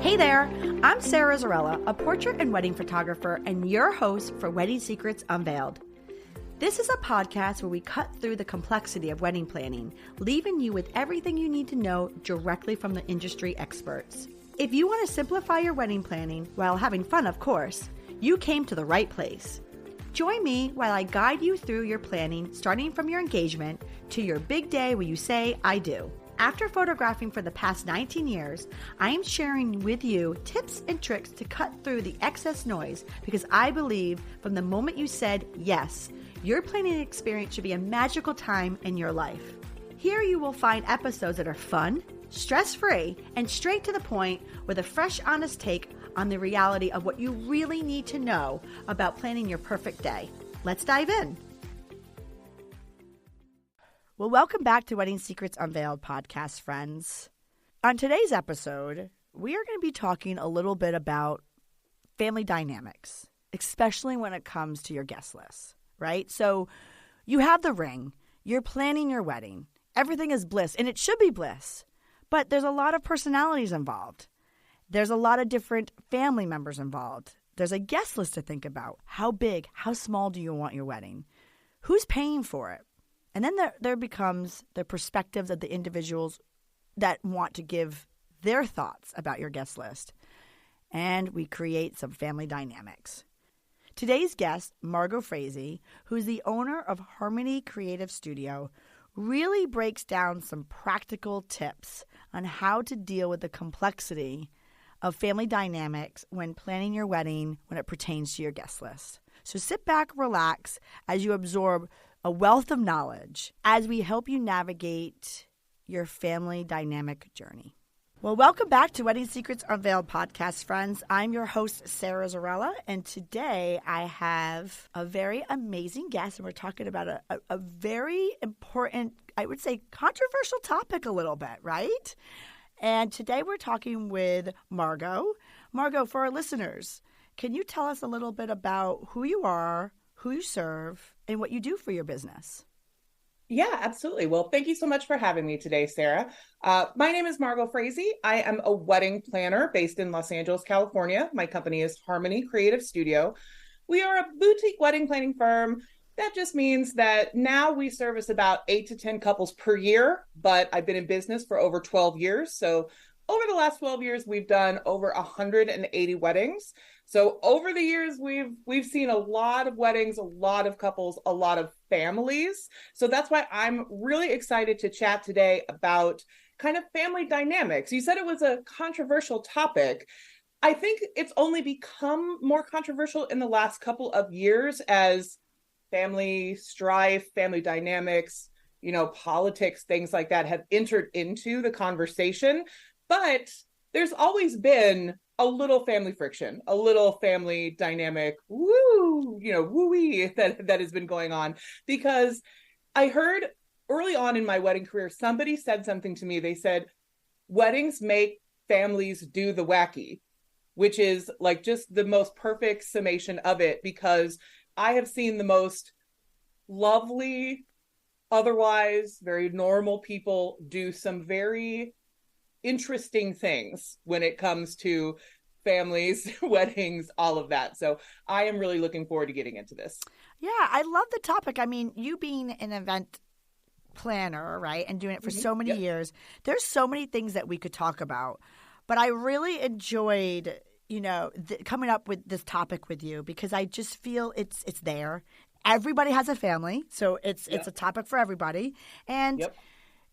Hey there, I'm Sarah Zarella, a portrait and wedding photographer and your host for Wedding Secrets Unveiled. This is a podcast where we cut through the complexity of wedding planning, leaving you with everything you need to know directly from the industry experts. If you want to simplify your wedding planning while having fun, of course, you came to the right place. Join me while I guide you through your planning, starting from your engagement to your big day where you say, I do. After photographing for the past 19 years, I am sharing with you tips and tricks to cut through the excess noise because I believe from the moment you said yes, your planning experience should be a magical time in your life. Here you will find episodes that are fun, stress-free, and straight to the point with a fresh, honest take on the reality of what you really need to know about planning your perfect day. Let's dive in. Well, welcome back to Wedding Secrets Unveiled podcast, friends. On today's episode, we are going to be talking a little bit about family dynamics, especially when it comes to your guest list, right? So you have the ring, you're planning your wedding, everything is bliss, and it should be bliss, but there's a lot of personalities involved. There's a lot of different family members involved. There's a guest list to think about. How big, how small do you want your wedding? Who's paying for it? And then there becomes the perspectives of the individuals that want to give their thoughts about your guest list. And we create some family dynamics. Today's guest, Margaux Fraise, who's the owner of Harmony Creative Studio, really breaks down some practical tips on how to deal with the complexity of family dynamics when planning your wedding when it pertains to your guest list. So sit back, relax as you absorb a wealth of knowledge as we help you navigate your family dynamic journey. Well, welcome back to Wedding Secrets Unveiled podcast, friends. I'm your host, Sarah Zarella, and today I have a very amazing guest, and we're talking about a very important, I would say, controversial topic a little bit, right? And today we're talking with Margaux. Margaux, for our listeners, can you tell us a little bit about who you are, who you serve, and what you do for your business? Yeah, absolutely. Well, thank you so much for having me today, Sarah. My name is Margaux Fraise. I am a wedding planner based in Los Angeles, California. My company is Harmony Creative Studio. We are a boutique wedding planning firm. That just means that now we service about 8 to 10 couples per year, but I've been in business for over 12 years. So over the last 12 years, we've done over 180 weddings. So over the years, we've seen a lot of weddings, a lot of couples, a lot of families. So that's why I'm really excited to chat today about kind of family dynamics. You said it was a controversial topic. I think it's only become more controversial in the last couple of years as family strife, family dynamics, politics, things like that have entered into the conversation. But there's always been a little family friction, a little family dynamic, woo-wee that has been going on. Because I heard early on in my wedding career, somebody said something to me. They said, weddings make families do the wacky, which is like just the most perfect summation of it, because I have seen the most lovely, otherwise very normal people do some very interesting things when it comes to families, weddings, all of that. So I am really looking forward to getting into this. Yeah, I love the topic. I mean, you being an event planner, right, and doing it for so many years, there's so many things that we could talk about. But I really enjoyed, coming up with this topic with you because I just feel it's there. Everybody has a family, so it's a topic for everybody. And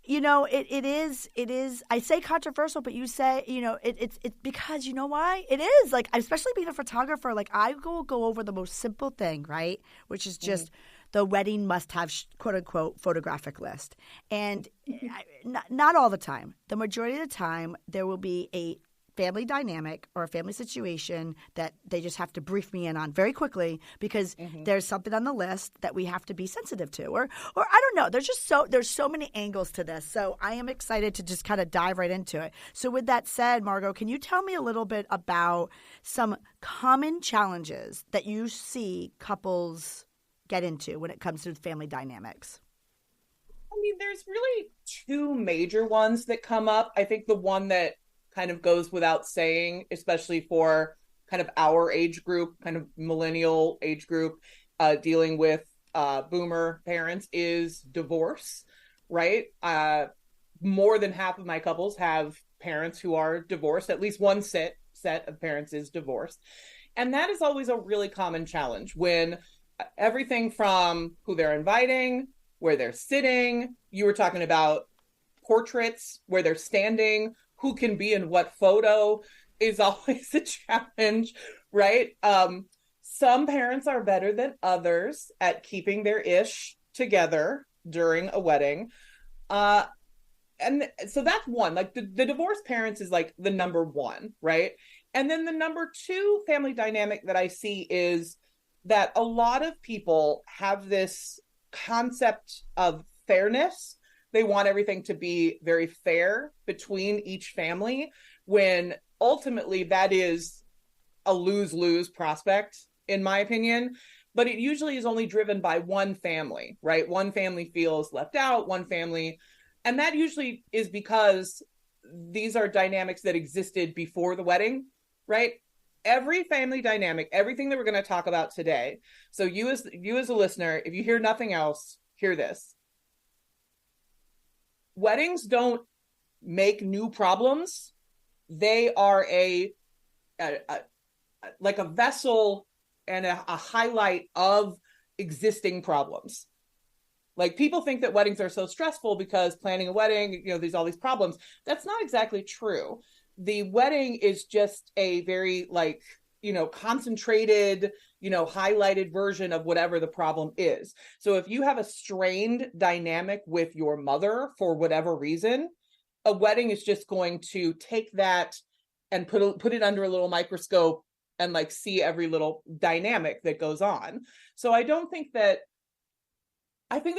it is, I say controversial, but you say, it's because you know why? It is, like, especially being a photographer, like I go over the most simple thing, right? Which is just the wedding must-have, quote-unquote, photographic list. And not all the time. The majority of the time, there will be a family dynamic or a family situation that they just have to brief me in on very quickly because there's something on the list that we have to be sensitive to. Or I don't know. There's so many angles to this. So I am excited to just kind of dive right into it. So with that said, Margaux, can you tell me a little bit about some common challenges that you see couples get into when it comes to family dynamics? I mean, there's really two major ones that come up. I think the one that kind of goes without saying, especially for kind of our age group, kind of millennial age group, dealing with boomer parents, is divorce, right? More than half of my couples have parents who are divorced. At least one set of parents is divorced. And that is always a really common challenge when everything from who they're inviting, where they're sitting, you were talking about portraits, where they're standing, who can be in what photo is always a challenge, right? Some parents are better than others at keeping their ish together during a wedding. And so that's one, like the divorced parents is like the number one, right? And then the number two family dynamic that I see is that a lot of people have this concept of fairness. They want everything to be very fair between each family, when ultimately that is a lose-lose prospect, in my opinion. But it usually is only driven by one family, right? One family feels left out, one family. And that usually is because these are dynamics that existed before the wedding, right? Every family dynamic, everything that we're going to talk about today. So you as a listener, if you hear nothing else, hear this. Weddings don't make new problems. They are like a vessel and a highlight of existing problems. Like, people think that weddings are so stressful because planning a wedding, there's all these problems. That's not exactly true. The wedding is just a very concentrated, highlighted version of whatever the problem is. So if you have a strained dynamic with your mother for whatever reason, a wedding is just going to take that and put it under a little microscope and see every little dynamic that goes on. So I think that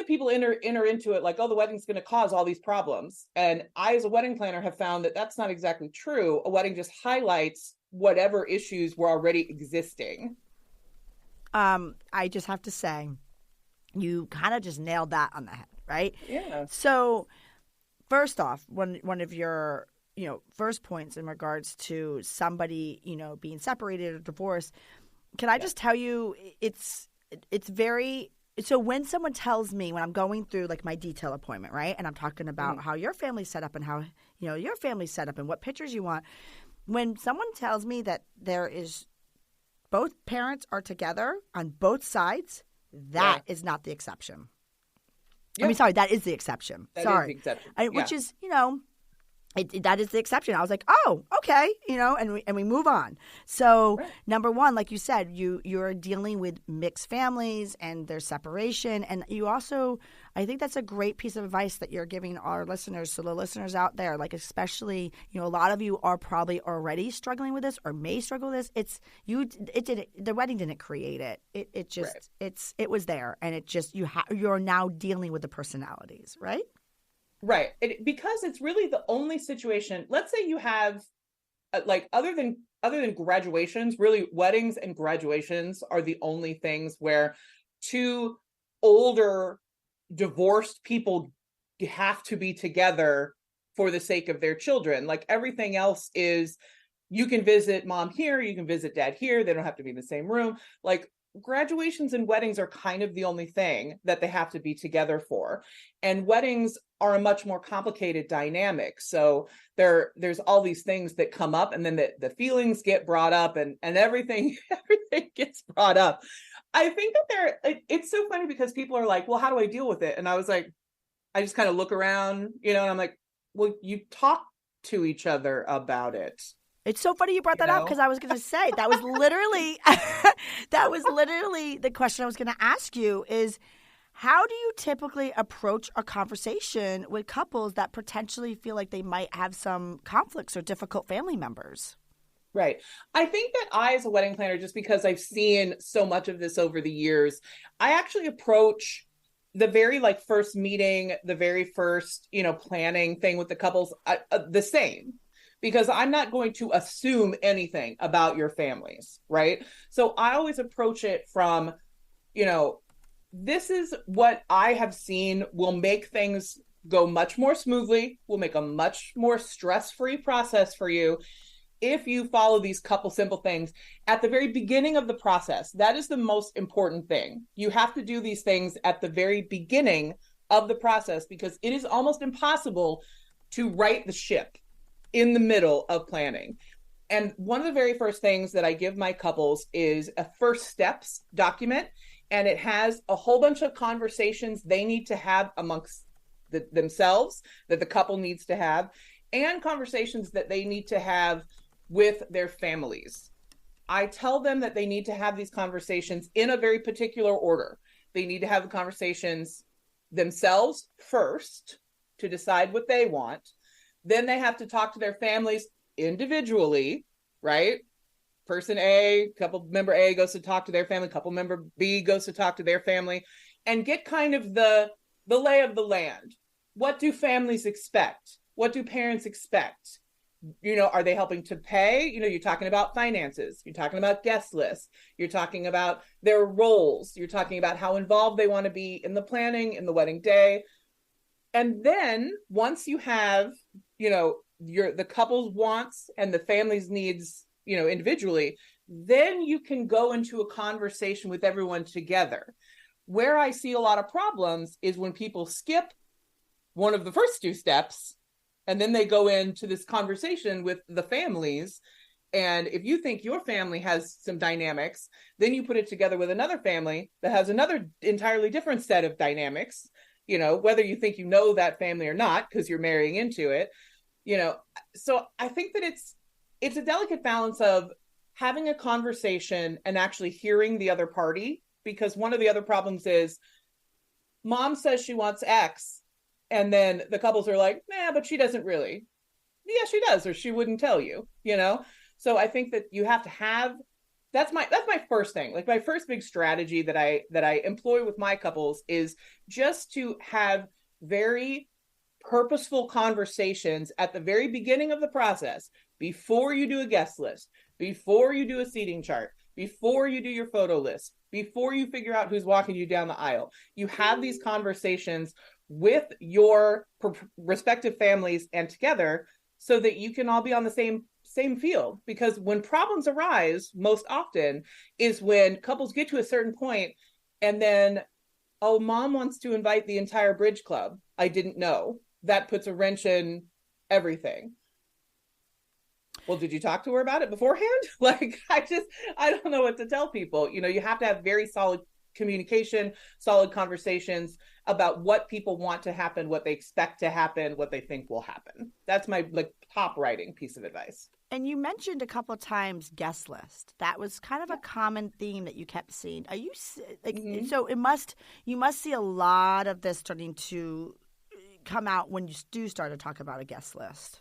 people enter into it like, oh, the wedding's going to cause all these problems. And I, as a wedding planner, have found that that's not exactly true. A wedding just highlights whatever issues were already existing. I just have to say, you kind of just nailed that on the head, right? Yeah. So first off, one of your, first points in regards to somebody, being separated or divorced, can I just tell you, it's very... So when someone tells me, when I'm going through my detail appointment, right, and I'm talking about how your family's set up and how, your family's set up and what pictures you want, when someone tells me that both parents are together on both sides, that is not the exception. Yeah. That is the exception. That is the exception. Which is, that is the exception. I was like, oh, okay, and we move on. So number one, like you said, you're dealing with mixed families and their separation. And you also, I think that's a great piece of advice that you're giving our listeners. So the listeners out there, especially, a lot of you are probably already struggling with this or may struggle with this. The wedding didn't create it. It just, it was there. And it just, you're now dealing with the personalities, right? Right. Because it's really the only situation. Let's say you have other than graduations, really weddings and graduations are the only things where two older divorced people have to be together for the sake of their children. Everything else is, you can visit mom here, you can visit dad here. They don't have to be in the same room. Graduations and weddings are kind of the only thing that they have to be together for. And weddings are a much more complicated dynamic. So there's all these things that come up, and then the feelings get brought up, and everything gets brought up. I think that it's so funny because people are like, well, how do I deal with it? And I was like, I just kind of look around, and I'm like, well, you talk to each other about it. It's so funny you brought that up, because I was going to say that was literally the question I was going to ask you is, how do you typically approach a conversation with couples that potentially feel like they might have some conflicts or difficult family members? Right. I think that I, as a wedding planner, just because I've seen so much of this over the years, I actually approach the very first meeting, the very first, planning thing with the couples the same. Because I'm not going to assume anything about your families, right? So I always approach it from, this is what I have seen will make things go much more smoothly, will make a much more stress-free process for you if you follow these couple simple things at the very beginning of the process. That is the most important thing. You have to do these things at the very beginning of the process, because it is almost impossible to right the ship in the middle of planning. And one of the very first things that I give my couples is a first steps document, and it has a whole bunch of conversations they need to have amongst themselves, that the couple needs to have, and conversations that they need to have with their families. I tell them that they need to have these conversations in a very particular order. They need to have the conversations themselves first to decide what they want. Then they have to talk to their families individually, right? Person A, couple member A goes to talk to their family, couple member B goes to talk to their family, and get kind of the lay of the land. What do families expect? What do parents expect? You know, are they helping to pay? You know, you're talking about finances. You're talking about guest lists. You're talking about their roles. You're talking about how involved they want to be in the planning, in the wedding day. And then once you have, you know, the couple's wants and the family's needs, you know, individually, then you can go into a conversation with everyone together. Where I see a lot of problems is when people skip one of the first two steps, and then they go into this conversation with the families. And if you think your family has some dynamics, then you put it together with another family that has another entirely different set of dynamics, you know, whether you think you know that family or not, because you're marrying into it, you know. So I think that it's a delicate balance of having a conversation and actually hearing the other party, because one of the other problems is mom says she wants X, and then the couples are like, nah, but she doesn't really. Yeah, she does, or she wouldn't tell you, you know? So I think that you have to have, that's my first thing. Like my first big strategy that I employ with my couples is just to have very purposeful conversations at the very beginning of the process, before you do a guest list, before you do a seating chart, before you do your photo list, before you figure out who's walking you down the aisle. You have these conversations with your respective families and together, so that you can all be on the same field. Because when problems arise, most often is when couples get to a certain point and then, oh, mom wants to invite the entire bridge club. I didn't know. That puts a wrench in everything. Well, did you talk to her about it beforehand? Like, I don't know what to tell people. You know, you have to have very solid communication, solid conversations about what people want to happen, what they expect to happen, what they think will happen. That's my top writing piece of advice. And you mentioned a couple of times guest list. That was kind of a common theme that you kept seeing. Are you so you must see a lot of this starting to come out when you do start to talk about a guest list.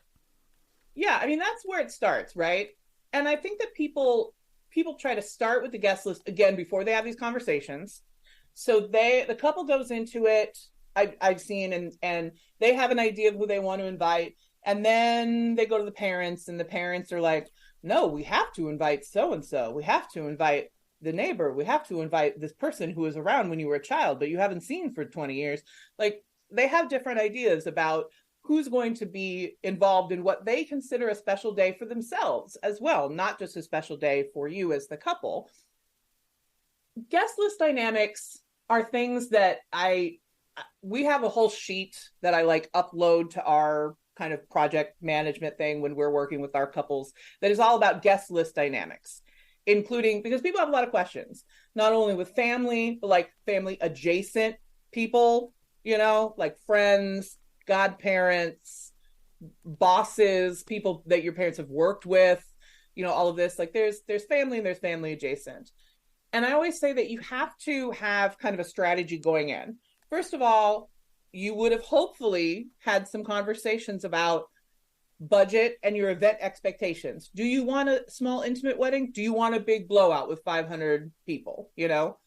Yeah, I mean, that's where it starts, right? And I think that people try to start with the guest list again before they have these conversations. So the couple goes into it, I've seen, and they have an idea of who they want to invite. And then they go to the parents, and the parents are like, no, we have to invite so-and-so. We have to invite the neighbor. We have to invite this person who was around when you were a child, but you haven't seen for 20 years. Like, they have different ideas about who's going to be involved in what they consider a special day for themselves as well, not just a special day for you as the couple. Guest list dynamics are things that we have a whole sheet that I upload to our kind of project management thing when we're working with our couples that is all about guest list dynamics, including, because people have a lot of questions, not only with family, but family adjacent people, you know, like friends, godparents, bosses, people that your parents have worked with, you know, all of this. There's family and there's family adjacent. And I always say that you have to have kind of a strategy going in. First of all, you would have hopefully had some conversations about budget and your event expectations. Do you want a small intimate wedding? Do you want a big blowout with 500 people? You know,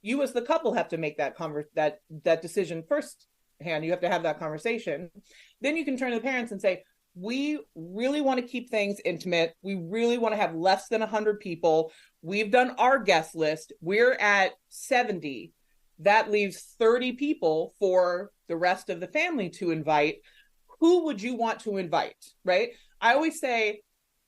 you as the couple have to make that decision first hand. You have to have that conversation. Then you can turn to the parents and say, we really want to keep things intimate. We really want to have less than 100 people. We've done our guest list. We're at 70. That leaves 30 people for the rest of the family to invite. Who would you want to invite, right? I always say,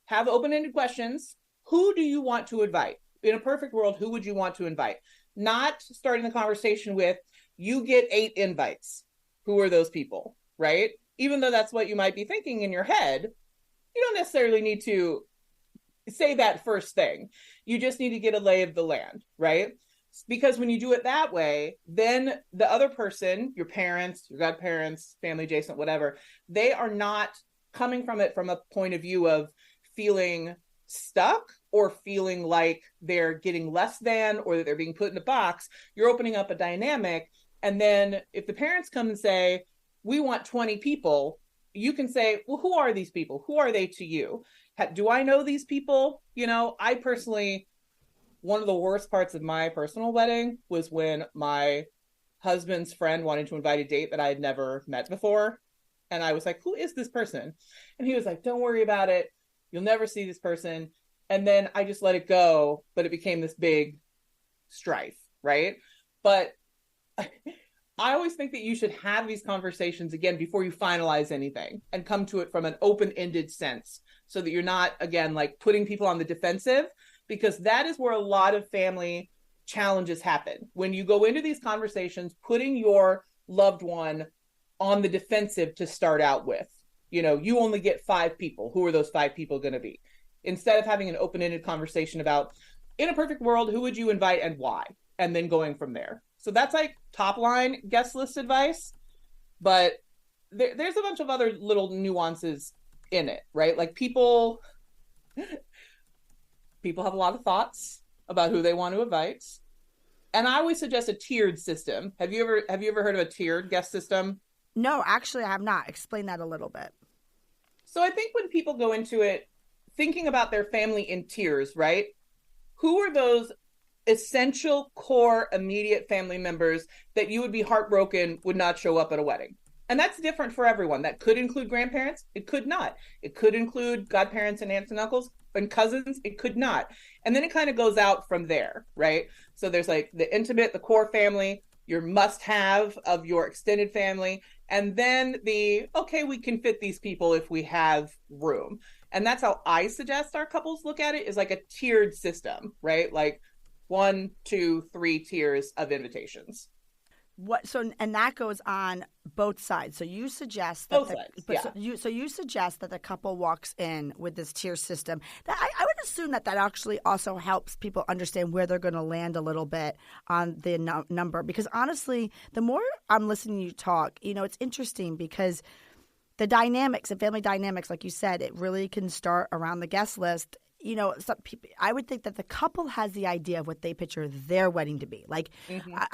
have open-ended questions. Who do you want to invite? In a perfect world, who would you want to invite? Not starting the conversation with, you get 8 invites. Who are those people, right? Even though that's what you might be thinking in your head, you don't necessarily need to say that first thing. You just need to get a lay of the land, right? Because when you do it that way, then the other person, your parents, your godparents, family adjacent, whatever, they are not coming from it from a point of view of feeling stuck or feeling like they're getting less than or that they're being put in a box. You're opening up a dynamic. And then if the parents come and say, we want 20 people, you can say, well, who are these people? Who are they to you? Do I know these people? You know, I personally, one of the worst parts of my personal wedding was when my husband's friend wanted to invite a date that I had never met before. And I was like, who is this person? And he was like, don't worry about it. You'll never see this person. And then I just let it go, but it became this big strife, right? But I always think that you should have these conversations again before you finalize anything and come to it from an open-ended sense so that you're not, again, like putting people on the defensive, because that is where a lot of family challenges happen. When you go into these conversations, putting your loved one on the defensive to start out with, you know, you only get 5 people. Who are those 5 people going to be? Instead of having an open-ended conversation about, in a perfect world, who would you invite and why? And then going from there. So that's like top line guest list advice, but there's a bunch of other little nuances in it, right? Like people have a lot of thoughts about who they want to invite. And I always suggest a tiered system. Have you ever heard of a tiered guest system? No, actually I have not. Explain that a little bit. So I think when people go into it thinking about their family in tiers, right? Who are those essential core immediate family members that you would be heartbroken would not show up at a wedding? And that's different for everyone. That could include grandparents. It could not. It could include godparents and aunts and uncles and cousins. It could not. And then it kind of goes out from there, right? So there's like the intimate, the core family, your must have of your extended family. And then okay, we can fit these people if we have room. And that's how I suggest our couples look at it, is like a tiered system, right? Like 1, 2, 3 tiers of invitations. And that goes on both sides. So you suggest that you suggest that the couple walks in with this tier system. That I would assume that actually also helps people understand where they're going to land a little bit on the number. Because honestly, the more I'm listening to you talk, you know, it's interesting because the dynamics and family dynamics, like you said, it really can start around the guest list. You know, I would think that the couple has the idea of what they picture their wedding to be. Like,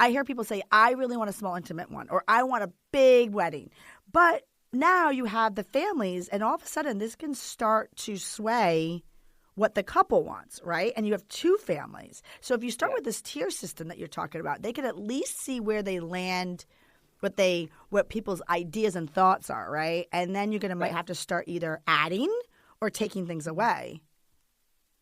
I hear people say, I really want a small, intimate one, or I want a big wedding. But now you have the families, and all of a sudden this can start to sway what the couple wants, right? And you have 2 families. So if you start with this tier system that you're talking about, they can at least see where they land, what people's ideas and thoughts are, right? And then you're going to might have to start either adding or taking things away.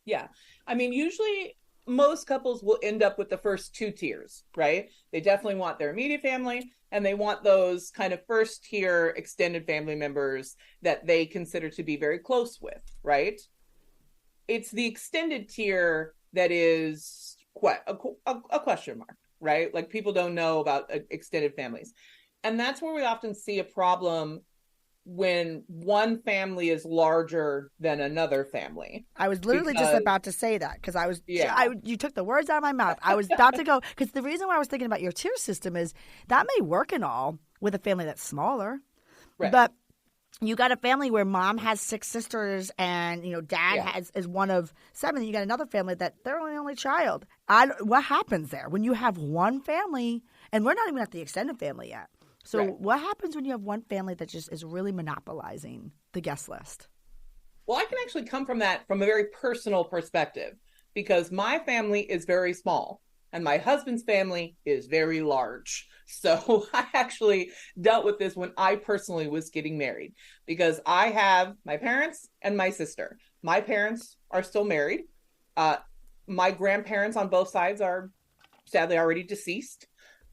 Yeah. I mean, usually most couples will end up with the first 2 tiers, right? They definitely want their immediate family, and they want those kind of first tier extended family members that they consider to be very close with, right? It's the extended tier that is a question mark, right? Like people don't know about extended families. And that's where we often see a problem when one family is larger than another family. I was literally just about to say that because you took the words out of my mouth. I was about to go, because the reason why I was thinking about your tier system is that may work and all with a family that's smaller, right? But you got a family where mom has 6 sisters and, you know, dad is one of 7. And you got another family that they're only child. What happens there when you have one family, and we're not even at the extended family yet? So what happens when you have one family that just is really monopolizing the guest list? Well, I can actually come from that from a very personal perspective, because my family is very small and my husband's family is very large. So I actually dealt with this when I personally was getting married, because I have my parents and my sister. My parents are still married. My grandparents on both sides are sadly already deceased.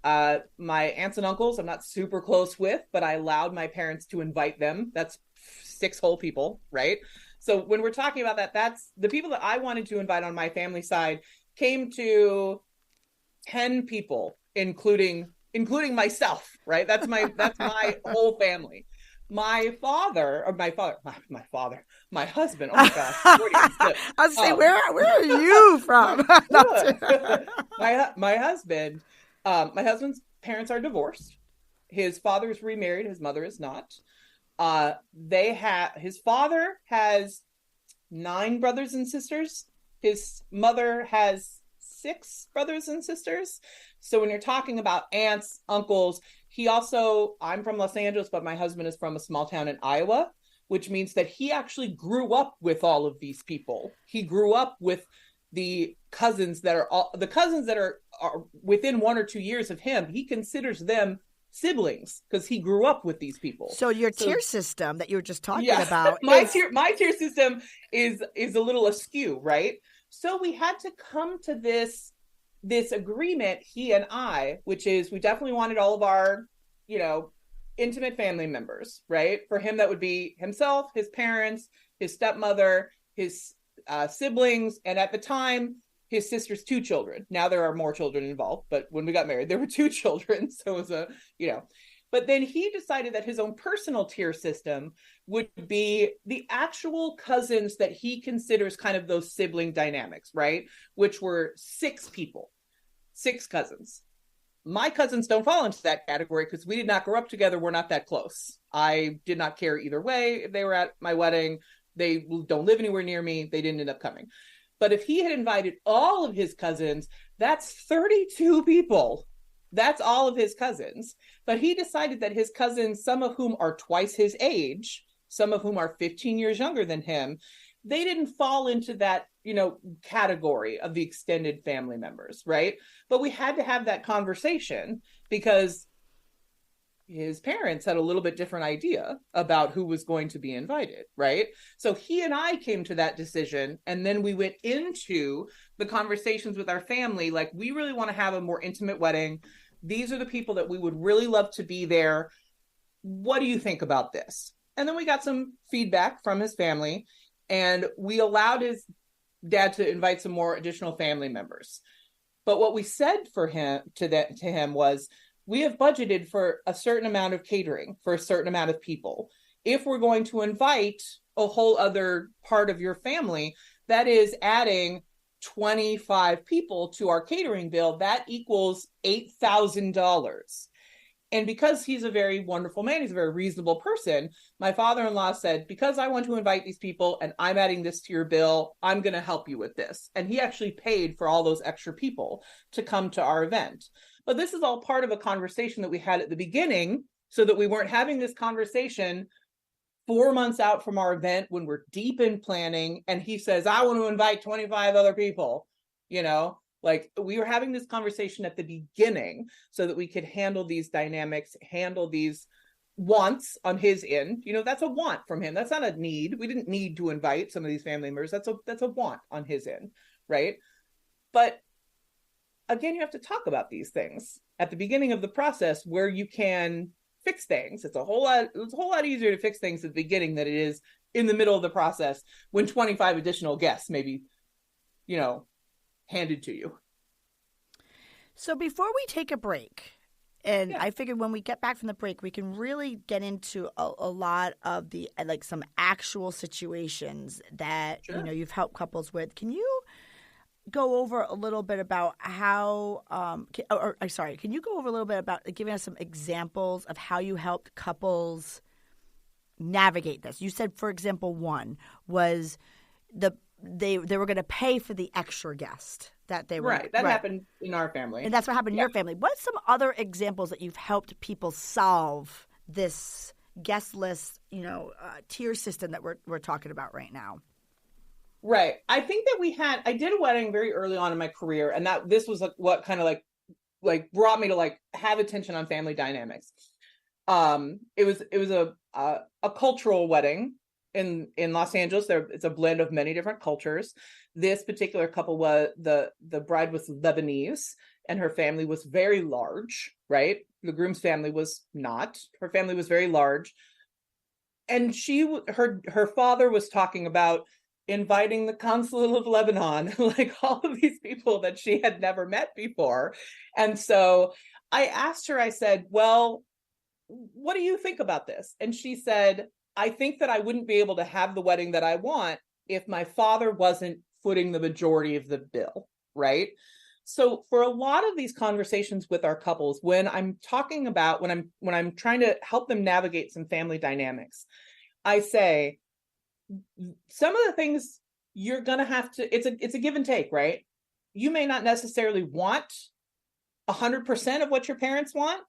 My aunts and uncles, I'm not super close with, but I allowed my parents to invite them. That's 6 whole people, right? So when we're talking about that, that's the people that I wanted to invite on my family side came to 10 people, including myself, right? That's my whole family. My husband. Oh my gosh. I was saying, where are you from? My husband, my husband's parents are divorced. His father is remarried. His mother is not. His father has 9 brothers and sisters. His mother has 6 brothers and sisters. So when you're talking about aunts, uncles, I'm from Los Angeles, but my husband is from a small town in Iowa, which means that he actually grew up with all of these people. He grew up with the cousins that are within 1 or 2 years of him. He considers them siblings because he grew up with these people. So your tier system that you were just talking about, my tier system is a little askew, right? So we had to come to this agreement, he and I, which is we definitely wanted all of our, intimate family members, right? For him, that would be himself, his parents, his stepmother, his siblings, and at the time, his sister's 2 children. Now there are more children involved, but when we got married, there were 2 children. So it was but then he decided that his own personal tier system would be the actual cousins that he considers kind of those sibling dynamics, right? Which were 6 people, 6 cousins. My cousins don't fall into that category because we did not grow up together. We're not that close. I did not care either way if they were at my wedding. They don't live anywhere near me. They didn't end up coming. But if he had invited all of his cousins, that's 32 people. That's all of his cousins. But he decided that his cousins, some of whom are twice his age, some of whom are 15 years younger than him, they didn't fall into that, category of the extended family members, right? But we had to have that conversation because his parents had a little bit different idea about who was going to be invited, right? So he and I came to that decision, and then we went into the conversations with our family, like, we really want to have a more intimate wedding. These are the people that we would really love to be there. What do you think about this? And then we got some feedback from his family, and we allowed his dad to invite some more additional family members. But what we said to him was, we have budgeted for a certain amount of catering for a certain amount of people. If we're going to invite a whole other part of your family, that is adding 25 people to our catering bill. That equals $8,000. And because he's a very wonderful man, he's a very reasonable person, my father-in-law said, because I want to invite these people and I'm adding this to your bill, I'm going to help you with this. And he actually paid for all those extra people to come to our event. But this is all part of a conversation that we had at the beginning, so that we weren't having this conversation 4 months out from our event when we're deep in planning. And he says, I want to invite 25 other people, like, we were having this conversation at the beginning so that we could handle these dynamics, handle these wants on his end. That's a want from him. That's not a need. We didn't need to invite some of these family members. That's a want on his end, right? But again, you have to talk about these things at the beginning of the process where you can fix things. It's a whole lot easier to fix things at the beginning than it is in the middle of the process when 25 additional guests maybe, handed to you. So before we take a break, and I figured when we get back from the break, we can really get into a lot of the, like, some actual situations that, you've helped couples with. Can you go over a little bit about how, can you go over a little bit about giving us some examples of how you helped couples navigate this? You said, for example, one was they were going to pay for the extra guest that they were. Right. That happened in our family. And that's what happened in your family. What's some other examples that you've helped people solve this guest list, tier system that we're talking about right now? Right. I think that I did a wedding very early on in my career, and that this was what kind of like brought me to have attention on family dynamics. It was a cultural wedding in Los Angeles. It's a blend of many different cultures. This particular couple the bride was Lebanese and her family was very large, right? The groom's family was not. Her family was very large. And her father was talking about inviting the consulate of Lebanon, like all of these people that she had never met before. And so I asked her, I said, well, what do you think about this? And she said, I think that I wouldn't be able to have the wedding that I want if my father wasn't footing the majority of the bill, right? So for a lot of these conversations with our couples, when I'm talking about, when I'm trying to help them navigate some family dynamics, I say, some of the things you're going to have to, it's a give and take, right? You may not necessarily want 100% of what your parents want.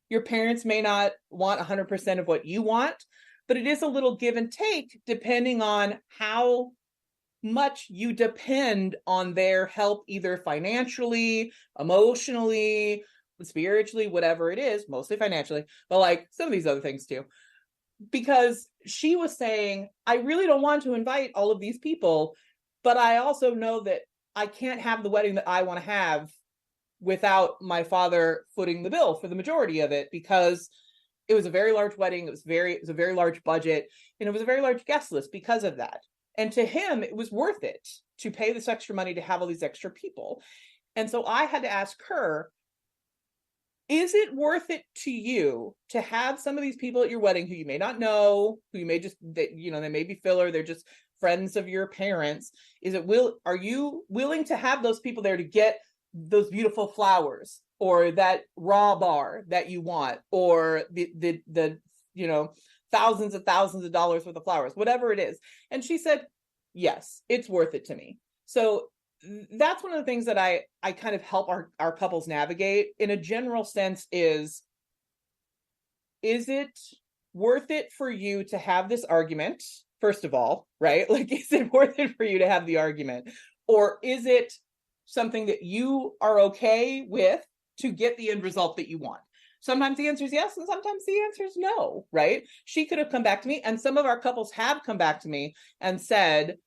Your parents may not want 100% of what you want, but it is a little give and take depending on how much you depend on their help, either financially, emotionally, spiritually, whatever it is, mostly financially, but like some of these other things too. Because she was saying, I really don't want to invite all of these people, but I also know that I can't have the wedding that I want to have without my father footing the bill for the majority of it, because it was a very large wedding. It was a very large budget, and it was a very large guest list because of that. And to him, it was worth it to pay this extra money to have all these extra people. And so I had to ask her, is it worth it to you to have some of these people at your wedding who you may not know, who you may just, they may be filler, they're just friends of your parents? Are you willing to have those people there to get those beautiful flowers, or that raw bar that you want, or the thousands of dollars worth of flowers, whatever it is? And she said, yes, it's worth it to me. So that's one of the things that I kind of help our couples navigate in a general sense is it worth it for you to have this argument? First of all, right? Like, is it worth it for you to have the argument? Or is it something that you are okay with to get the end result that you want? Sometimes the answer is yes, and sometimes the answer is no, right? She could have come back to me, and some of our couples have come back to me and said,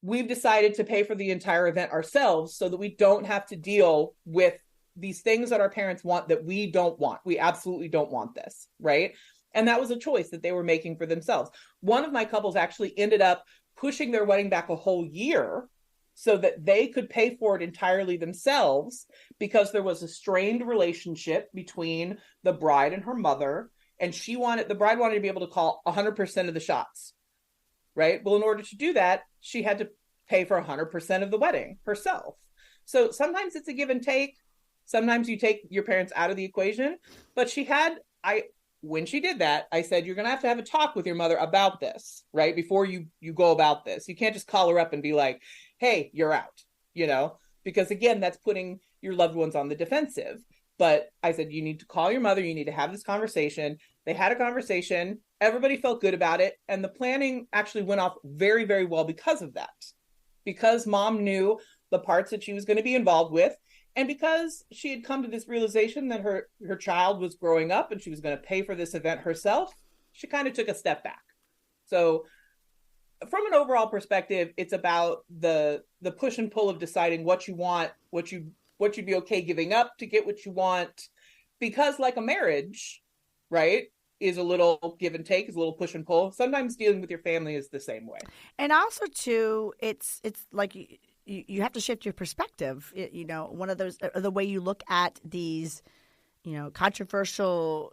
we've decided to pay for the entire event ourselves so that we don't have to deal with these things that our parents want that we don't want. We absolutely don't want this, right? And that was a choice that they were making for themselves. One of my couples actually ended up pushing their wedding back a whole year so that they could pay for it entirely themselves, because there was a strained relationship between the bride and her mother, and the bride wanted to be able to call 100% of the shots, right? Well, in order to do that, she had to pay for 100% of the wedding herself. So sometimes it's a give and take. Sometimes you take your parents out of the equation, but when she did that, I said, you're going to have a talk with your mother about this, right? Before you go about this. You can't just call her up and be like, hey, you're out, because again, that's putting your loved ones on the defensive. But I said, you need to call your mother. You need to have this conversation. They had a conversation. Everybody felt good about it. And the planning actually went off very, very well because of that. Because mom knew the parts that she was going to be involved with. And because she had come to this realization that her child was growing up and she was going to pay for this event herself, she kind of took a step back. So from an overall perspective, it's about the push and pull of deciding what you want, what you'd be okay giving up to get what you want. Because like a marriage, right, is a little give and take, is a little push and pull. Sometimes dealing with your family is the same way. And also too, it's like you have to shift your perspective. One of those, the way you look at these, controversial,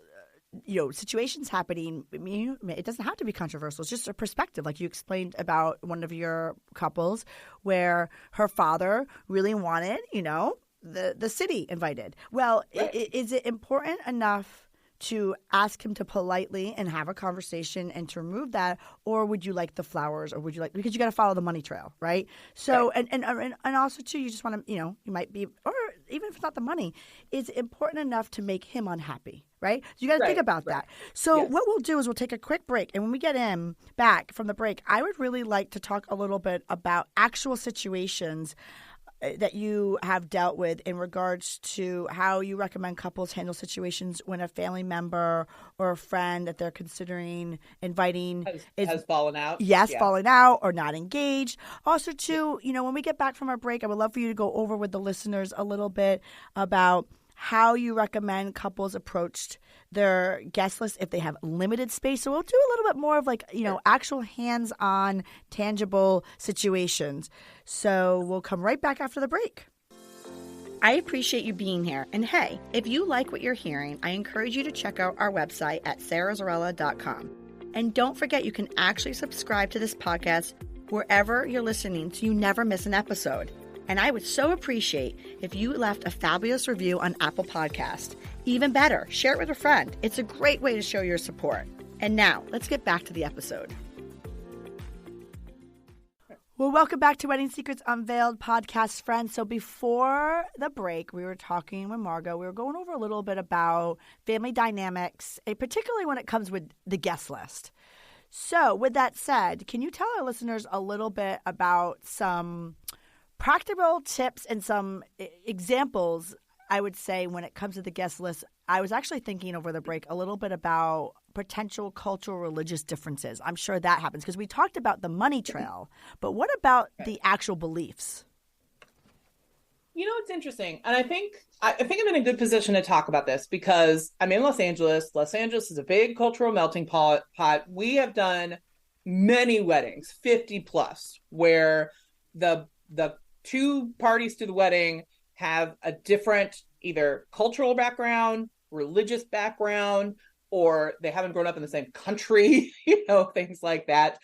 situations happening. I mean, it doesn't have to be controversial. It's just a perspective. Like you explained about one of your couples where her father really wanted, the city invited. Well, right. Is it important enough to ask him to politely and have a conversation and to remove that, or would you like the flowers, or would you like, because you got to follow the money trail, right? So, right. And also too, you just want to, you might be, or even if it's not the money, it's important enough to make him unhappy, right? So you got to think about that. So yes. What we'll do is we'll take a quick break, and when we get back from the break, I would really like to talk a little bit about actual situations that you have dealt with in regards to how you recommend couples handle situations when a family member or a friend that they're considering inviting has fallen out? Yes, fallen out or not engaged. Also, too, when we get back from our break, I would love for you to go over with the listeners a little bit about how you recommend couples approach their guest list if they have limited space. So we'll do a little bit more of actual hands-on, tangible situations. So we'll come right back after the break. I appreciate you being here. And hey, if you like what you're hearing, I encourage you to check out our website at sarahzarella.com. And don't forget, you can actually subscribe to this podcast wherever you're listening so you never miss an episode. And I would so appreciate if you left a fabulous review on Apple Podcast. Even better, share it with a friend. It's a great way to show your support. And now, let's get back to the episode. Well, welcome back to Wedding Secrets Unveiled podcast, friends. So before the break, we were talking with Margaux. We were going over a little bit about family dynamics, particularly when it comes with the guest list. So with that said, can you tell our listeners a little bit about some practical tips and some examples, I would say, when it comes to the guest list? I was actually thinking over the break a little bit about potential cultural religious differences. I'm sure that happens because we talked about the money trail, but what about the actual beliefs? It's interesting. And I think I'm in a good position to talk about this because I'm in Los Angeles. Los Angeles is a big cultural melting pot. We have done many weddings, 50 plus, where the two parties to the wedding have a different either cultural background, religious background, or they haven't grown up in the same country, things like that.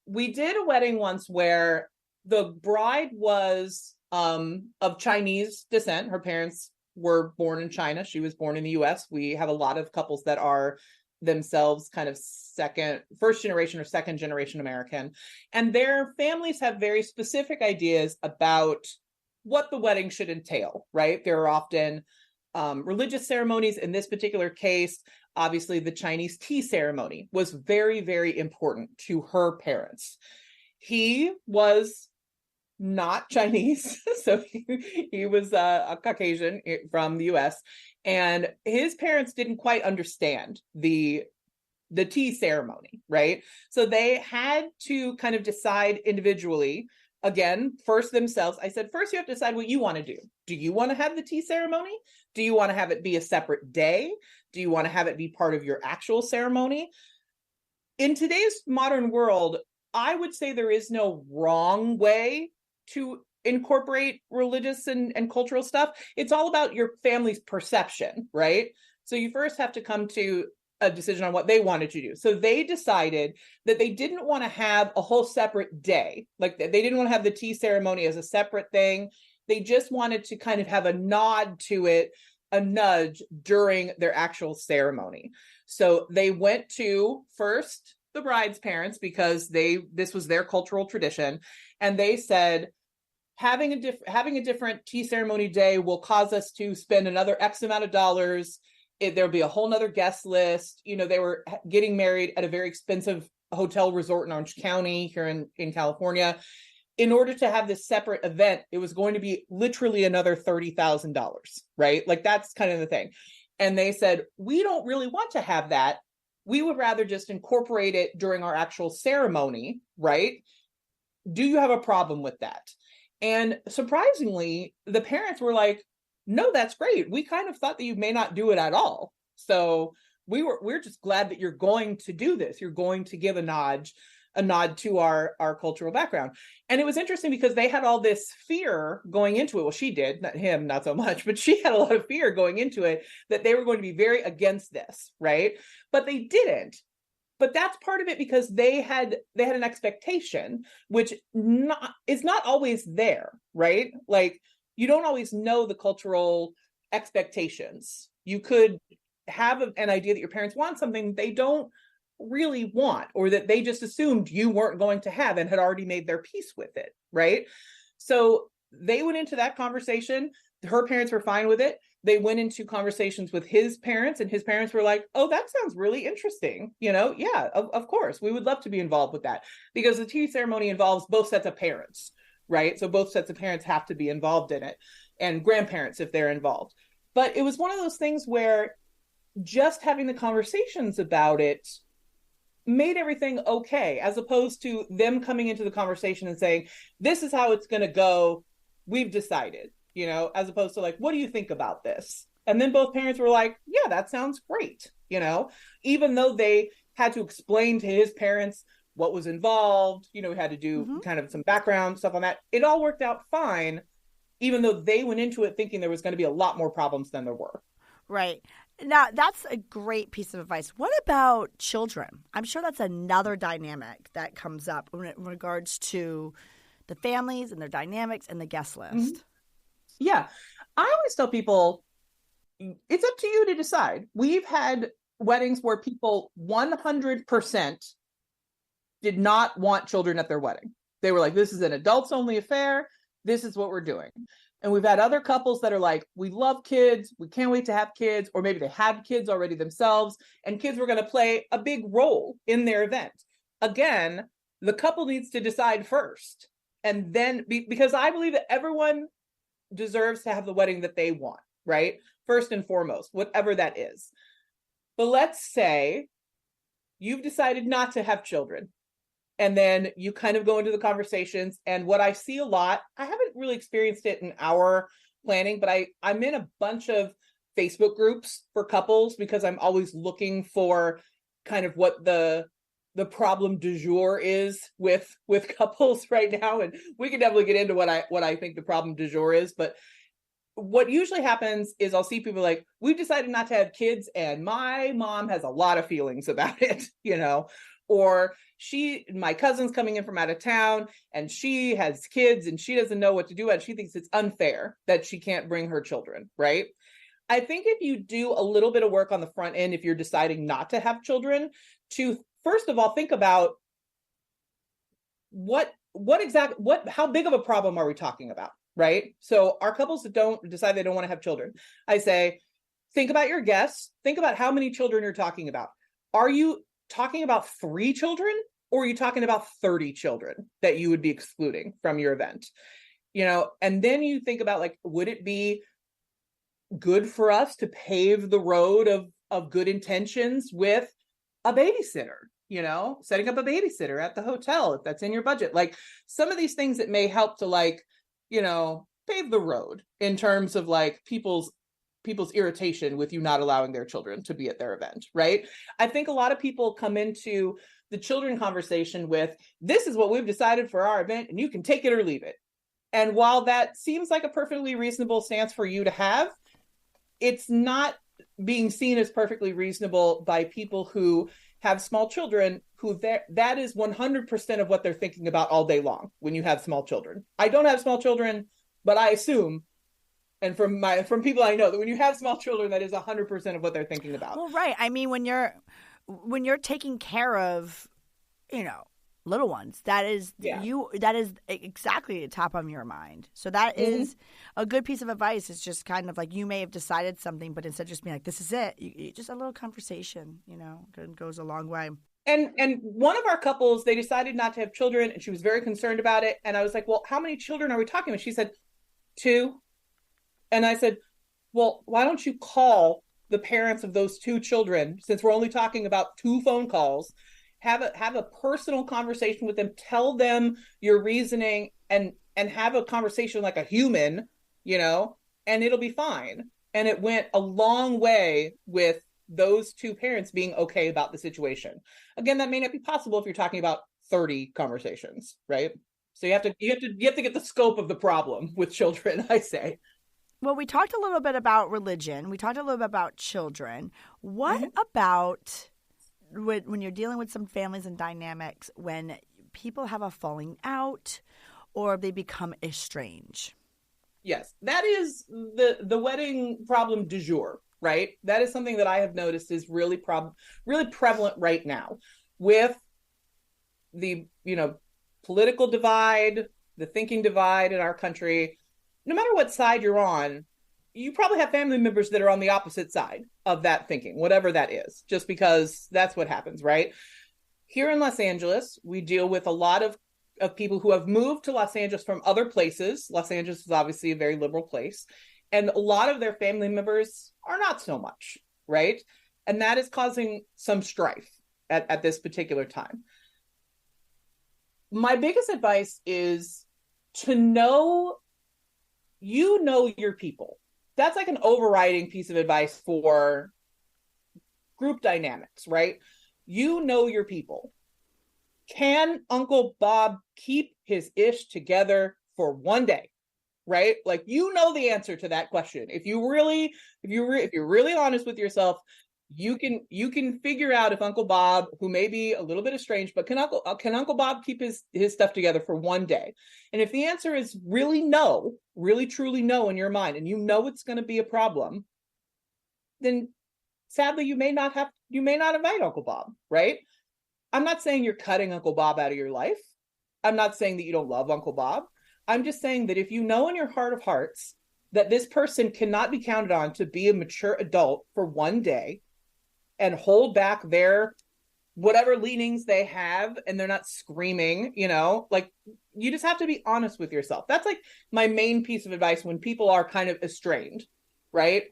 We did a wedding once where the bride was of Chinese descent. Her parents were born in China. She was born in the US. We have a lot of couples that are themselves kind of first generation or second generation American. And their families have very specific ideas about what the wedding should entail, right? There are often religious ceremonies. In this particular case, obviously the Chinese tea ceremony was very, very important to her parents. He was not Chinese, so he was a Caucasian from the US, and his parents didn't quite understand the tea ceremony, right? So they had to kind of decide individually. Again, first themselves. I said, first you have to decide what you want to do. Do you want to have the tea ceremony? Do you want to have it be a separate day? Do you want to have it be part of your actual ceremony? In today's modern world, I would say there is no wrong way to incorporate religious and cultural stuff. It's all about your family's perception, right? So you first have to come to a decision on what they wanted to do. So they decided that they didn't want to have a whole separate day. Like they didn't want to have the tea ceremony as a separate thing. They just wanted to kind of have a nod to it, a nudge during their actual ceremony. So they went to first the bride's parents because this was their cultural tradition. And they said, having a different tea ceremony day will cause us to spend another X amount of dollars. There'll be a whole nother guest list. They were getting married at a very expensive hotel resort in Orange County here in California. In order to have this separate event, it was going to be literally another $30,000, right? Like that's kind of the thing. And they said, we don't really want to have that. We would rather just incorporate it during our actual ceremony, right? Do you have a problem with that? And surprisingly, the parents were like, no, that's great. We kind of thought that you may not do it at all. So we're just glad that you're going to do this. You're going to give a nod to our cultural background. And it was interesting because they had all this fear going into it. Well, she did, not him, not so much, but she had a lot of fear going into it that they were going to be very against this, right? But they didn't. But that's part of it because they had an expectation, which is not always there, right? Like you don't always know the cultural expectations. You could have an idea that your parents want something they don't really want, or that they just assumed you weren't going to have and had already made their peace with it, right? So they went into that conversation. Her parents were fine with it. They went into conversations with his parents, and his parents were like, oh, that sounds really interesting. Yeah, of course, we would love to be involved with that, because the tea ceremony involves both sets of parents. right? So both sets of parents have to be involved in it, and grandparents if they're involved. But it was one of those things where just having the conversations about it made everything okay, as opposed to them coming into the conversation and saying, this is how it's going to go. We've decided, as opposed to like, what do you think about this? And then both parents were like, yeah, that sounds great. Even though they had to explain to his parents what was involved, we had to do kind of some background stuff on that. It all worked out fine, even though they went into it thinking there was going to be a lot more problems than there were. Right. Now, that's a great piece of advice. What about children? I'm sure that's another dynamic that comes up in regards to the families and their dynamics and the guest list. Yeah. I always tell people, it's up to you to decide. We've had weddings where people 100% did not want children at their wedding. They were like, this is an adults only affair. This is what we're doing. And we've had other couples that are like, we love kids. We can't wait to have kids. Or maybe they had kids already themselves, and kids were going to play a big role in their event. Again, the couple needs to decide first. And then, because I believe that everyone deserves to have the wedding that they want, right? First and foremost, whatever that is. But let's say you've decided not to have children. And then you kind of go into the conversations. And what I see a lot, I haven't really experienced it in our planning, but I'm in a bunch of Facebook groups for couples because I'm always looking for kind of what the problem du jour is with couples right now. And we can definitely get into what I think the problem du jour is. But what usually happens is I'll see people like, we've decided not to have kids and my mom has a lot of feelings about it, or my cousin's coming in from out of town and she has kids and she doesn't know what to do and she thinks it's unfair that she can't bring her children, right? I think if you do a little bit of work on the front end, if you're deciding not to have children, to first of all think about how big of a problem are we talking about, right? So our couples that don't decide they don't want to have children, I say, think about your guests, think about how many children you're talking about. Are you talking about 3 children, or are you talking about 30 children that you would be excluding from your event? And then you think about like, would it be good for us to pave the road of good intentions with a babysitter, setting up a babysitter at the hotel, if that's in your budget, like some of these things that may help to like, pave the road in terms of like people's irritation with you not allowing their children to be at their event, right? I think a lot of people come into the children conversation with, this is what we've decided for our event and you can take it or leave it. And while that seems like a perfectly reasonable stance for you to have, it's not being seen as perfectly reasonable by people who have small children, who that is 100% of what they're thinking about all day long when you have small children. I don't have small children, but I assume, and from people I know, that when you have small children, that is 100% of what they're thinking about. Well, right. I mean, when you're taking care of, little ones, that is exactly the top of your mind. So that is a good piece of advice. It's just kind of like, you may have decided something, but instead of just being like, this is it, you just a little conversation, goes a long way. And one of our couples, they decided not to have children, and she was very concerned about it. And I was like, well, how many children are we talking about? She said, 2. And I said, well, why don't you call the parents of those 2 children, since we're only talking about 2 phone calls, have a personal conversation with them, tell them your reasoning, and have a conversation like a human, and it'll be fine. And it went a long way with those 2 parents being okay about the situation. Again, that may not be possible if you're talking about 30 conversations, right? So you have to get the scope of the problem with children, I say. Well, we talked a little bit about religion. We talked a little bit about children. What about when you're dealing with some families and dynamics, when people have a falling out or they become estranged? Yes, that is the wedding problem du jour, right? That is something that I have noticed is really prevalent right now with the, political divide, the thinking divide in our country. No matter what side you're on, you probably have family members that are on the opposite side of that thinking, whatever that is, just because that's what happens, right? Here in Los Angeles, we deal with a lot of of people who have moved to Los Angeles from other places. Los Angeles is obviously a very liberal place. And a lot of their family members are not so much, right? And that is causing some strife at this particular time. My biggest advice is to know your people. That's like an overriding piece of advice for group dynamics, right? You know your people. Can Uncle Bob keep his ish together for one day? Right? Like, you know the answer to that question. If you're really honest with yourself, you can figure out if Uncle Bob, who may be a little bit estranged, but can Uncle Bob keep his stuff together for one day? And if the answer is really no, really truly no in your mind, and you know it's going to be a problem, then sadly you may not invite Uncle Bob, right? I'm not saying you're cutting Uncle Bob out of your life. I'm not saying that you don't love Uncle Bob. I'm just saying that if you know in your heart of hearts that this person cannot be counted on to be a mature adult for one day and hold back their whatever leanings they have, and they're not screaming, like, you just have to be honest with yourself. That's like my main piece of advice when people are kind of estranged, right?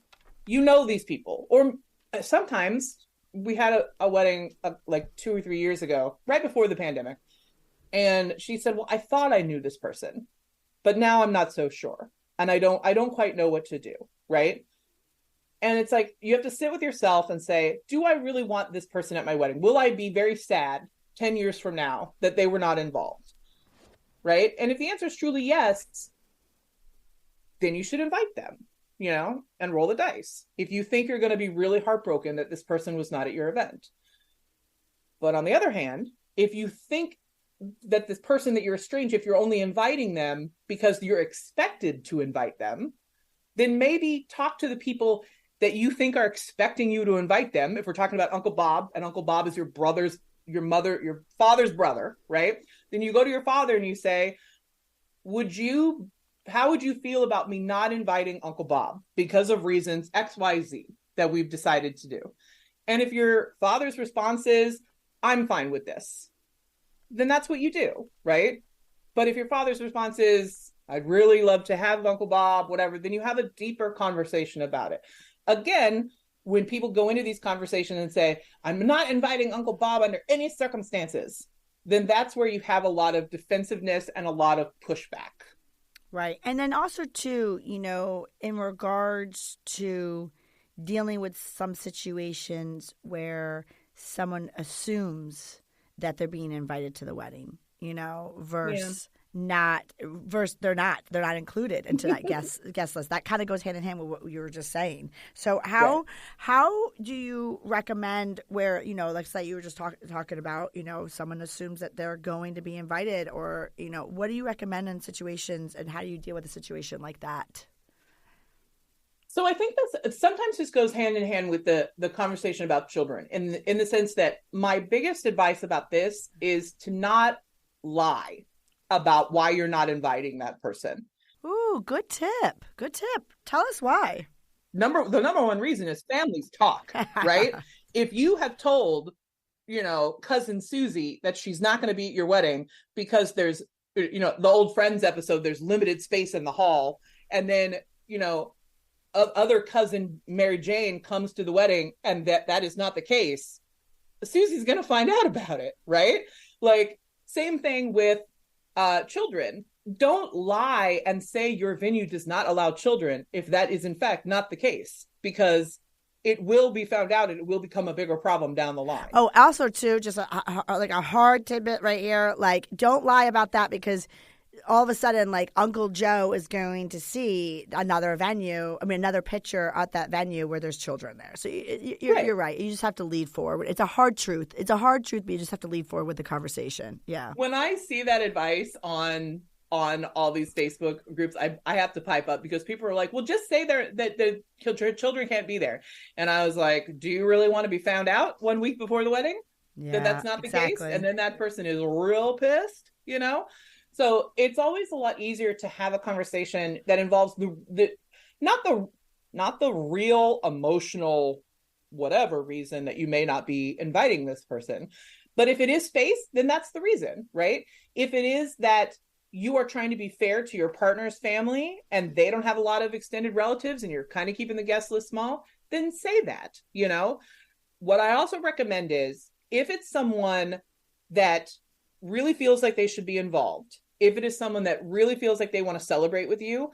You know these people. Or sometimes we had a wedding like 2 or 3 years ago, right before the pandemic. And she said, well, I thought I knew this person, but now I'm not so sure. And I don't quite know what to do. Right. And it's like, you have to sit with yourself and say, do I really want this person at my wedding? Will I be very sad 10 years from now that they were not involved? Right. And if the answer is truly yes, then you should invite them, and roll the dice. If you think you're going to be really heartbroken that this person was not at your event. But on the other hand, if you think that this person that you're estranged, if you're only inviting them because you're expected to invite them, then maybe talk to the people that you think are expecting you to invite them. If we're talking about Uncle Bob, and Uncle Bob is your father's brother, right? Then you go to your father and you say, how would you feel about me not inviting Uncle Bob because of reasons XYZ that we've decided to do? And if your father's response is, I'm fine with this, then that's what you do, right? But if your father's response is, I'd really love to have Uncle Bob, whatever, then you have a deeper conversation about it. Again, when people go into these conversations and say, I'm not inviting Uncle Bob under any circumstances, then that's where you have a lot of defensiveness and a lot of pushback. Right. And then also, too, in regards to dealing with some situations where someone assumes that they're being invited to the wedding, versus they're not included into that guest list. That kind of goes hand in hand with what you were just saying. So how do you recommend where, like say you were just talking about, someone assumes that they're going to be invited, or, what do you recommend in situations, and how do you deal with a situation like that? So I think that's sometimes this goes hand in hand with the conversation about children, in the sense that my biggest advice about this is to not lie about why you're not inviting that person. Ooh, good tip. Good tip. Tell us why. The number one reason is families talk, right? If you have told, cousin Susie that she's not going to be at your wedding because there's, the old Friends episode, there's limited space in the hall. And then, other cousin Mary Jane comes to the wedding and that is not the case, Susie's going to find out about it, right? Like, same thing with children. Don't lie and say your venue does not allow children if that is in fact not the case, because it will be found out and it will become a bigger problem down the line. Oh, also too, just a hard tidbit right here. Like, don't lie about that, because all of a sudden, like, Uncle Joe is going to see another picture at that venue where there's children there. So you're right. You just have to lead forward. It's a hard truth. But you just have to lead forward with the conversation. Yeah. When I see that advice on all these Facebook groups, I have to pipe up, because people are like, well, just say that the children can't be there. And I was like, do you really want to be found out 1 week before the wedding that that's not the case? And then that person is real pissed, So it's always a lot easier to have a conversation that involves not the real emotional whatever reason that you may not be inviting this person, But if it is space, then that's the reason, right? If it is that you are trying to be fair to your partner's family and they don't have a lot of extended relatives and you're kind of keeping the guest list small, then say that, you know? What I also recommend is if it's someone that really feels like they should be involved, if it is someone that really feels like they want to celebrate with you,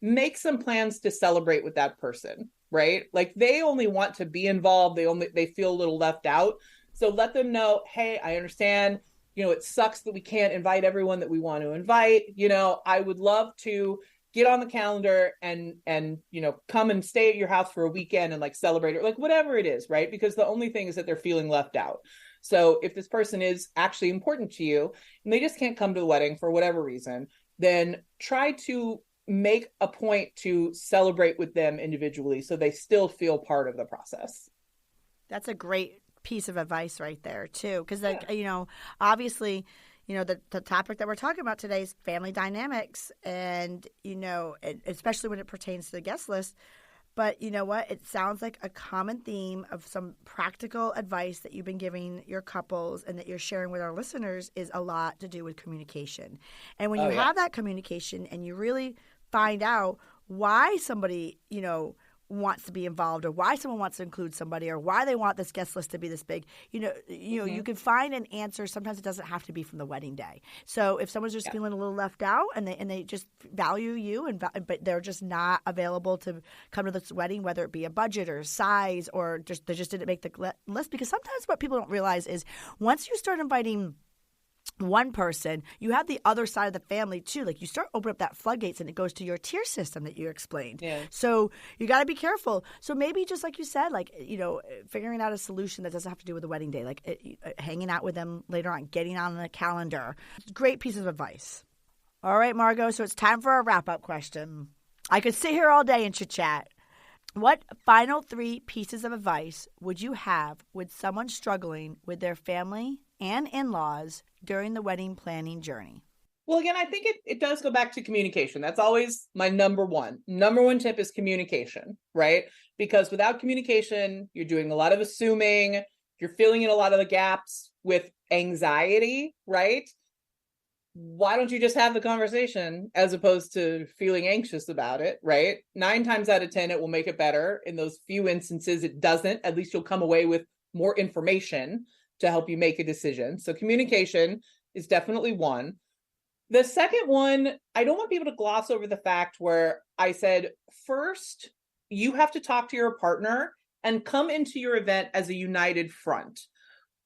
make some plans to celebrate with that person, right? Like they only want to be involved. They feel a little left out. So let them know, hey, I understand, you know, it sucks that we can't invite everyone that we want to invite. You know, I would love to get on the calendar and you know, come and stay at your house for a weekend and like celebrate it, like whatever it is, right? Because the only thing is that they're feeling left out. So if this person is actually important to you and they just can't come to the wedding for whatever reason, then try to make a point to celebrate with them individually so they still feel part of the process. That's a great piece of advice right there too, because like you know, obviously, you know, the topic that we're talking about today is family dynamics, and you know, especially when it pertains to the guest list. But you know what? It sounds like a common theme of some practical advice that you've been giving your couples and that you're sharing with our listeners is a lot to do with communication. And when you have that communication and you really find out why somebody, you know, wants to be involved or why someone wants to include somebody or why they want this guest list to be this big, you can find an answer. Sometimes it doesn't have to be from the wedding day. So if someone's just feeling a little left out and they just value you but they're just not available to come to this wedding, whether it be a budget or size or just they just didn't make the list, because sometimes what people don't realize is once you start inviting one person, you have the other side of the family too. Like you start opening up that floodgates and it goes to your tier system that you explained. Yeah. So you got to be careful. So maybe just like you said, like, you know, figuring out a solution that doesn't have to do with the wedding day, like hanging out with them later on, getting on the calendar. Great piece of advice. All right, Margaux. So it's time for a wrap-up question. I could sit here all day and chit-chat. What final 3 pieces of advice would you have with someone struggling with their family and in-laws during the wedding planning journey? Well, again, I think it does go back to communication. That's always my number one. Number one tip is communication, right? Because without communication, you're doing a lot of assuming, you're filling in a lot of the gaps with anxiety, right? Why don't you just have the conversation as opposed to feeling anxious about it, right? 9 times out of 10, it will make it better. In those few instances, it doesn't. At least you'll come away with more information to help you make a decision. So communication is definitely one. The second one, I don't want people to gloss over the fact where I said, first, you have to talk to your partner and come into your event as a united front.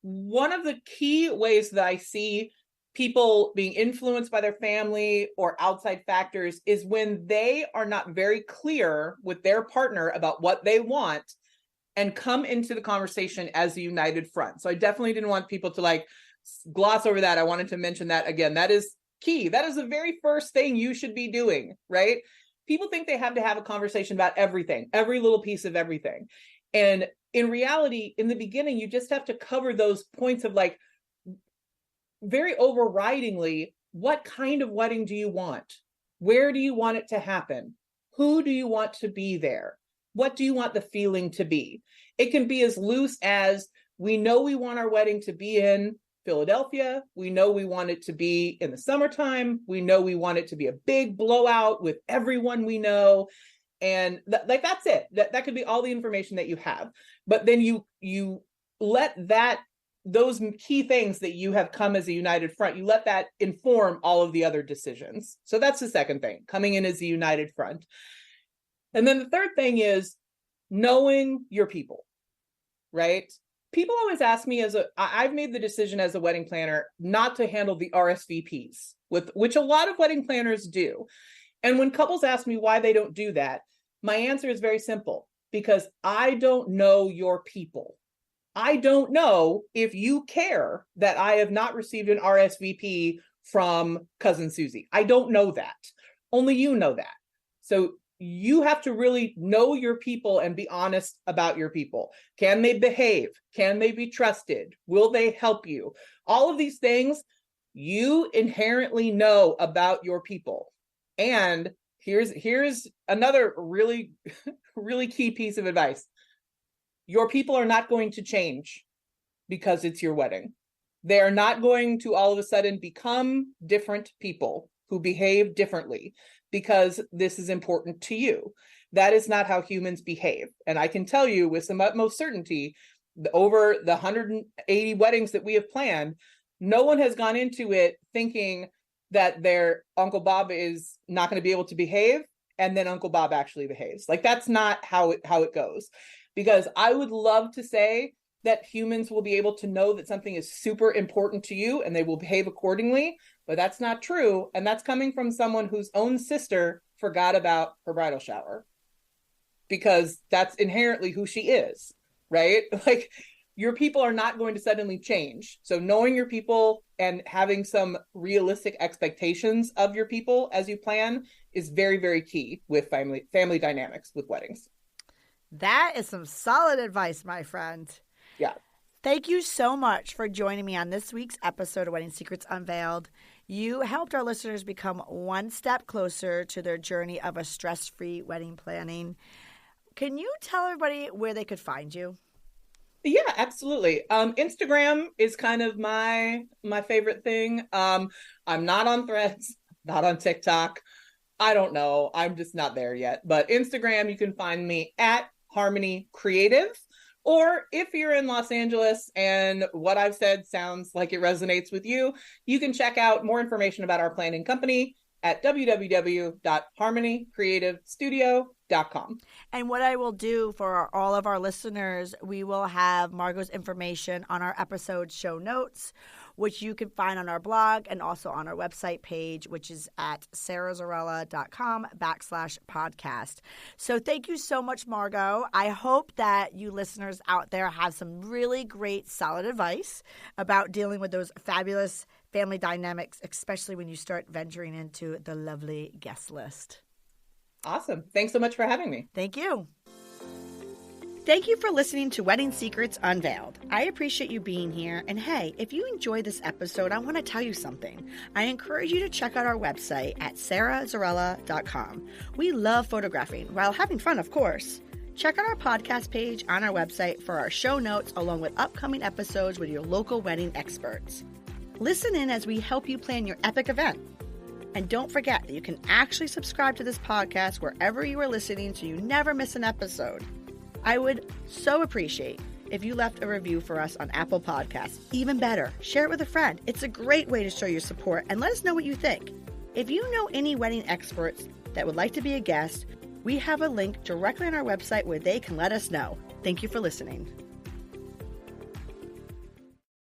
One of the key ways that I see people being influenced by their family or outside factors is when they are not very clear with their partner about what they want and come into the conversation as a united front. So I definitely didn't want people to like gloss over that. I wanted to mention that again. That is key. That is the very first thing you should be doing, right? People think they have to have a conversation about everything, every little piece of everything. And in reality, in the beginning, you just have to cover those points of like, very overridingly, what kind of wedding do you want? Where do you want it to happen? Who do you want to be there? What do you want the feeling to be? It can be as loose as, we know we want our wedding to be in Philadelphia. We know we want it to be in the summertime. We know we want it to be a big blowout with everyone we know. And that's it. That could be all the information that you have. But then you let those key things that you have come as a united front, you let that inform all of the other decisions. So that's the second thing, coming in as a united front. And then the third thing is knowing your people, right? People always ask me I've made the decision as a wedding planner not to handle the RSVPs, which a lot of wedding planners do. And when couples ask me why they don't do that, my answer is very simple, because I don't know your people. I don't know if you care that I have not received an RSVP from cousin Susie. I don't know that. Only you know that. So you have to really know your people and be honest about your people. Can they behave? Can they be trusted? Will they help you? All of these things you inherently know about your people. And here's another really, really key piece of advice. Your people are not going to change because it's your wedding. They are not going to all of a sudden become different people who behave differently because this is important to you. That is not how humans behave. And I can tell you with some utmost certainty, over the 180 weddings that we have planned, no one has gone into it thinking that their Uncle Bob is not going to be able to behave, and then Uncle Bob actually behaves. Like, that's not how it goes. Because I would love to say that humans will be able to know that something is super important to you and they will behave accordingly, but that's not true. And that's coming from someone whose own sister forgot about her bridal shower, because that's inherently who she is, right? Like, your people are not going to suddenly change. So knowing your people and having some realistic expectations of your people as you plan is very, very key with family dynamics with weddings. That is some solid advice, my friend. Yeah. Thank you so much for joining me on this week's episode of Wedding Secrets Unveiled. You helped our listeners become one step closer to their journey of a stress-free wedding planning. Can you tell everybody where they could find you? Yeah, absolutely. Instagram is kind of my favorite thing. I'm not on Threads, not on TikTok. I don't know. I'm just not there yet. But Instagram, you can find me at Harmony Creative. Or if you're in Los Angeles and what I've said sounds like it resonates with you, you can check out more information about our planning company at www.harmonycreativestudio.com. And what I will do for all of our listeners, we will have Margaux's information on our episode show notes, which you can find on our blog and also on our website page, which is at sarahzarella.com/podcast. So thank you so much, Margaux. I hope that you listeners out there have some really great, solid advice about dealing with those fabulous family dynamics, especially when you start venturing into the lovely guest list. Awesome. Thanks so much for having me. Thank you. Thank you for listening to Wedding Secrets Unveiled. I appreciate you being here. And hey, if you enjoyed this episode, I want to tell you something. I encourage you to check out our website at sarahzarella.com. We love photographing while having fun, of course. Check out our podcast page on our website for our show notes along with upcoming episodes with your local wedding experts. Listen in as we help you plan your epic event. And don't forget that you can actually subscribe to this podcast wherever you are listening so you never miss an episode. I would so appreciate if you left a review for us on Apple Podcasts. Even better, share it with a friend. It's a great way to show your support and let us know what you think. If you know any wedding experts that would like to be a guest, we have a link directly on our website where they can let us know. Thank you for listening.